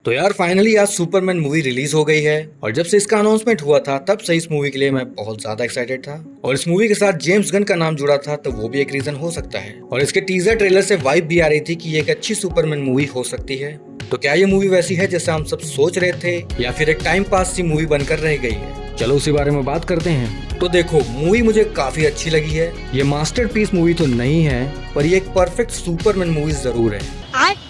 तो यार फाइनली आज सुपरमैन मूवी रिलीज हो गई है और जब से इसका अनाउंसमेंट हुआ था तब से इस मूवी के लिए मैं बहुत ज्यादा एक्साइटेड था। और इस मूवी के साथ जेम्स गन का नाम जुड़ा था तो वो भी एक रीजन हो सकता है। और इसके टीजर ट्रेलर से वाइब भी आ रही थी कि ये एक अच्छी सुपरमैन मूवी हो सकती है। तो क्या ये मूवी वैसी है जैसा हम सब सोच रहे थे या फिर एक टाइम पास सी मूवी बनकर रह गई है? चलो उसी बारे में बात करते हैं। तो देखो, मूवी मुझे काफी अच्छी लगी है। ये मास्टरपीस मूवी तो नहीं है पर ये एक परफेक्ट सुपरमैन मूवी जरूर है।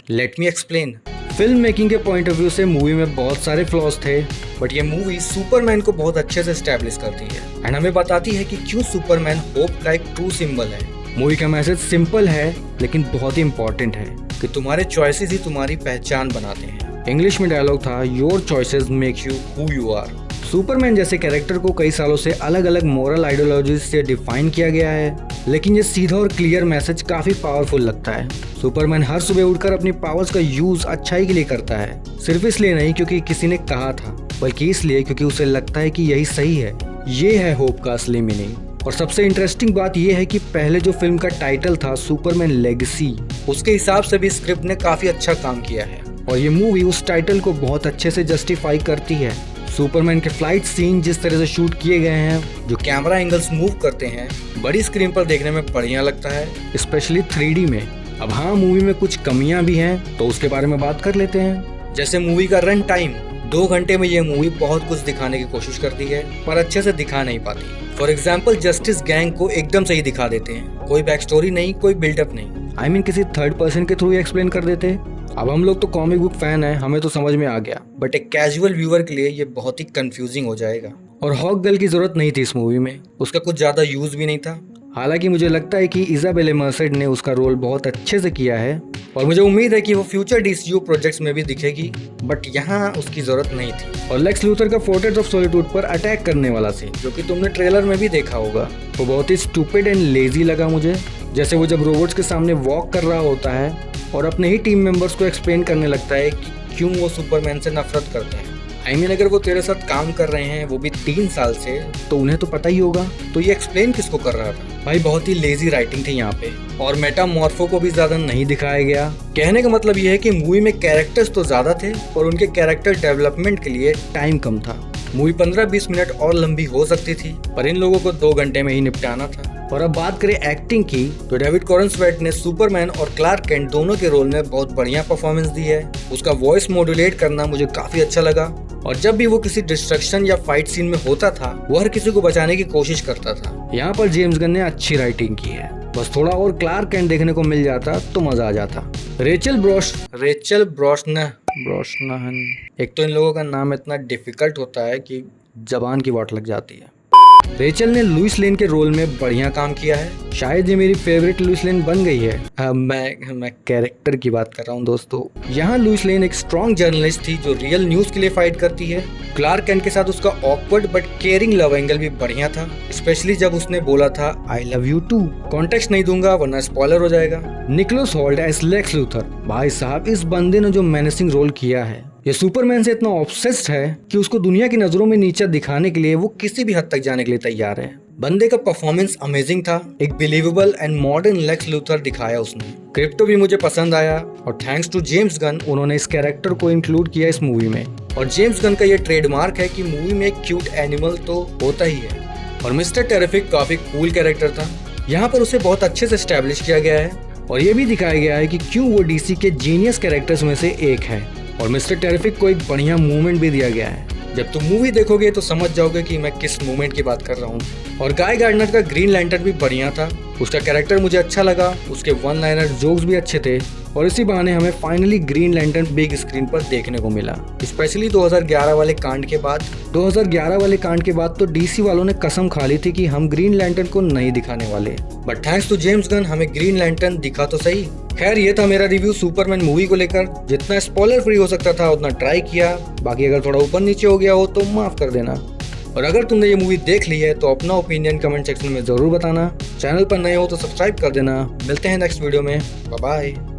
Let me explain. Film making के पॉइंट ऑफ व्यू से मूवी में बहुत सारे फ्लॉज थे बट ये मूवी सुपरमैन को बहुत अच्छे से एस्टैब्लिश करती है एंड हमें बताती है कि क्यों सुपरमैन होप का एक ट्रू सिंबल है। मूवी का मैसेज सिंपल है लेकिन बहुत ही इम्पोर्टेंट है कि तुम्हारे चॉइसेस ही तुम्हारी पहचान बनाते हैं। इंग्लिश में डायलॉग था, your choices make you who you are. Superman जैसे कैरेक्टर को कई सालों से अलग अलग मोरल आइडियोलॉजीज से डिफाइन किया गया है लेकिन ये सीधा और क्लियर मैसेज काफी पावरफुल लगता है। सुपरमैन हर सुबह उठकर अपनी पावर्स का यूज अच्छाई के लिए करता है, सिर्फ इसलिए नहीं क्योंकि किसी ने कहा था बल्कि इसलिए क्योंकि उसे लगता है कि यही सही है। ये है होप का असली मीनिंग। और सबसे इंटरेस्टिंग बात यह है कि पहले जो फिल्म का टाइटल था सुपरमैन लेगेसी, उसके हिसाब से भी स्क्रिप्ट ने काफी अच्छा काम किया है और ये मूवी उस टाइटल को बहुत अच्छे से जस्टिफाई करती है। सुपरमैन के फ्लाइट सीन जिस तरह से शूट किए गए हैं, जो कैमरा एंगल्स मूव करते हैं, बड़ी स्क्रीन पर देखने में बढ़िया लगता है, स्पेशली 3D में। अब हाँ, मूवी में कुछ कमियां भी हैं तो उसके बारे में बात कर लेते हैं। जैसे मूवी का रन टाइम, 2 घंटे में ये मूवी बहुत कुछ दिखाने की कोशिश करती है पर अच्छे से दिखा नहीं पाती। फॉर एग्जाम्पल, जस्टिस गैंग को एकदम सही दिखा देते हैं, कोई बैक स्टोरी नहीं, कोई बिल्डअप नहीं। आई मीन किसी थर्ड पर्सन के थ्रू एक्सप्लेन कर देते। अब हम लोग तो कॉमिक बुक फैन है, हमें तो समझ में आ गया बट एक कैजुअल व्यूअर के लिए ये बहुत ही कंफ्यूजिंग हो जाएगा। और हॉक गर्ल की जरूरत नहीं थी इस मूवी में, उसका कुछ ज्यादा यूज भी नहीं था। हालांकि मुझे लगता है कि इजाबेला मर्सेड ने उसका रोल बहुत अच्छे से किया है और मुझे उम्मीद है कि वो फ्यूचर DCU प्रोजेक्ट्स में भी दिखेगी बट यहाँ उसकी जरूरत नहीं थी। और लेक्स लूथर का फोर्ट्रेट ऑफ सॉलिट्यूड पर अटैक करने वाला सीन, जो कि तुमने ट्रेलर में भी देखा होगा, वो बहुत ही स्टूपिड एंड लेजी लगा मुझे। जैसे वो जब रोबोट्स के सामने वॉक कर रहा होता है और अपने ही टीम मेंबर्स को एक्सप्लेन करने लगता है कि क्यों वो सुपरमैन से नफरत करते हैं। आई मीन अगर वो तेरे साथ काम कर रहे हैं वो भी 3 साल से, तो उन्हें तो पता ही होगा, तो ये एक्सप्लेन किसको कर रहा था? भाई बहुत ही लेजी राइटिंग थी यहाँ पे। और मेटामॉर्फो को भी ज्यादा नहीं दिखाया गया। कहने का मतलब ये है कि मूवी में कैरेक्टर्स तो ज्यादा थे और उनके कैरेक्टर डेवलपमेंट के लिए टाइम कम था। मूवी 15-20 मिनट और लंबी हो सकती थी पर इन लोगों को 2 घंटे में ही निपटाना था। और अब बात करें एक्टिंग की तो डेविड कॉरेनस्वेट ने सुपरमैन और क्लार्क केंट दोनों के रोल में बहुत बढ़िया परफॉर्मेंस दी है। उसका वॉइस मॉड्यूलेट करना मुझे काफी अच्छा लगा और जब भी वो किसी डिस्ट्रक्शन या फाइट सीन में होता था वो हर किसी को बचाने की कोशिश करता था। यहाँ पर जेम्स गन ने अच्छी राइटिंग की है, बस थोड़ा और क्लार्क केंट देखने को मिल जाता तो मजा आ जाता। रेचल ब्रोसनाहन, एक तो इन लोगों का नाम इतना डिफिकल्ट होता है कि जबान की वाट लग जाती है। रेचल ने लुइस लेन के रोल में बढ़िया काम किया है, शायद ये मेरी फेवरेट लुइस लेन बन गई है। मैं कैरेक्टर की बात कर रहा हूँ दोस्तों। यहाँ लुइस लेन एक स्ट्रॉन्ग जर्नलिस्ट थी जो रियल न्यूज के लिए फाइट करती है। क्लार्क केंट के साथ उसका awkward but caring love angle भी बढ़िया था, स्पेशली जब उसने बोला था I love you too. Context नहीं दूंगा वरना स्पॉइलर हो जाएगा। Nicholas Hoult as Lex Luthor, भाई साहब इस बंदे ने जो मेनेसिंग रोल किया है, ये सुपरमैन से इतना ऑब्सेस्ड है कि उसको दुनिया की नजरों में नीचा दिखाने के लिए वो किसी भी हद तक जाने के लिए तैयार है। बंदे का परफॉर्मेंस अमेजिंग था, एक believable and modern Lex Luthor दिखाया उसने। क्रिप्टो भी मुझे पसंद आया और थैंक्स टू जेम्स गन उन्होंने इस कैरेक्टर को इंक्लूड किया इस मूवी में। और जेम्स गन का ये ट्रेडमार्क है कि मूवी में एक क्यूट एनिमल तो होता ही है। और मिस्टर टेरिफिक काफी कूल कैरेक्टर था, यहाँ पर उसे बहुत अच्छे से एस्टैब्लिश किया गया है और ये भी दिखाया गया है कि क्यों वो DC के जीनियस कैरेक्टर्स में से एक है। और मिस्टर टेरिफिक को एक बढ़िया मूवमेंट भी दिया गया है। जब तुम मूवी देखोगे तो समझ जाओगे कि मैं किस मूवमेंट की बात कर रहा हूँ। और गाय गार्डनर का ग्रीन लैंटर्न भी बढ़िया था, उसका कैरेक्टर मुझे अच्छा लगा, उसके वन लाइनर जोक्स भी अच्छे थे और इसी बहाने हमें finally green lantern big screen पर देखने को मिला। स्पेशली 2011 वाले कांड के बाद। 2011 वाले कांड के बाद तो DC वालों ने कसम खा ली थी कि हम ग्रीन लैंटर्न को नहीं दिखाने वाले, but thanks to James Gunn हमें ग्रीन लैंटर्न दिखा तो सही। खैर ये था मेरा रिव्यू सुपरमैन मूवी को लेकर। जितना स्पॉइलर फ्री हो सकता था उतना ट्राई किया, बाकी अगर थोड़ा ऊपर नीचे हो गया हो तो माफ कर देना। और अगर तुमने ये मूवी देख ली है तो अपना ओपिनियन कमेंट सेक्शन में जरूर बताना। चैनल पर नए हो तो सब्सक्राइब कर देना। मिलते हैं नेक्स्ट वीडियो में, बाय बाय।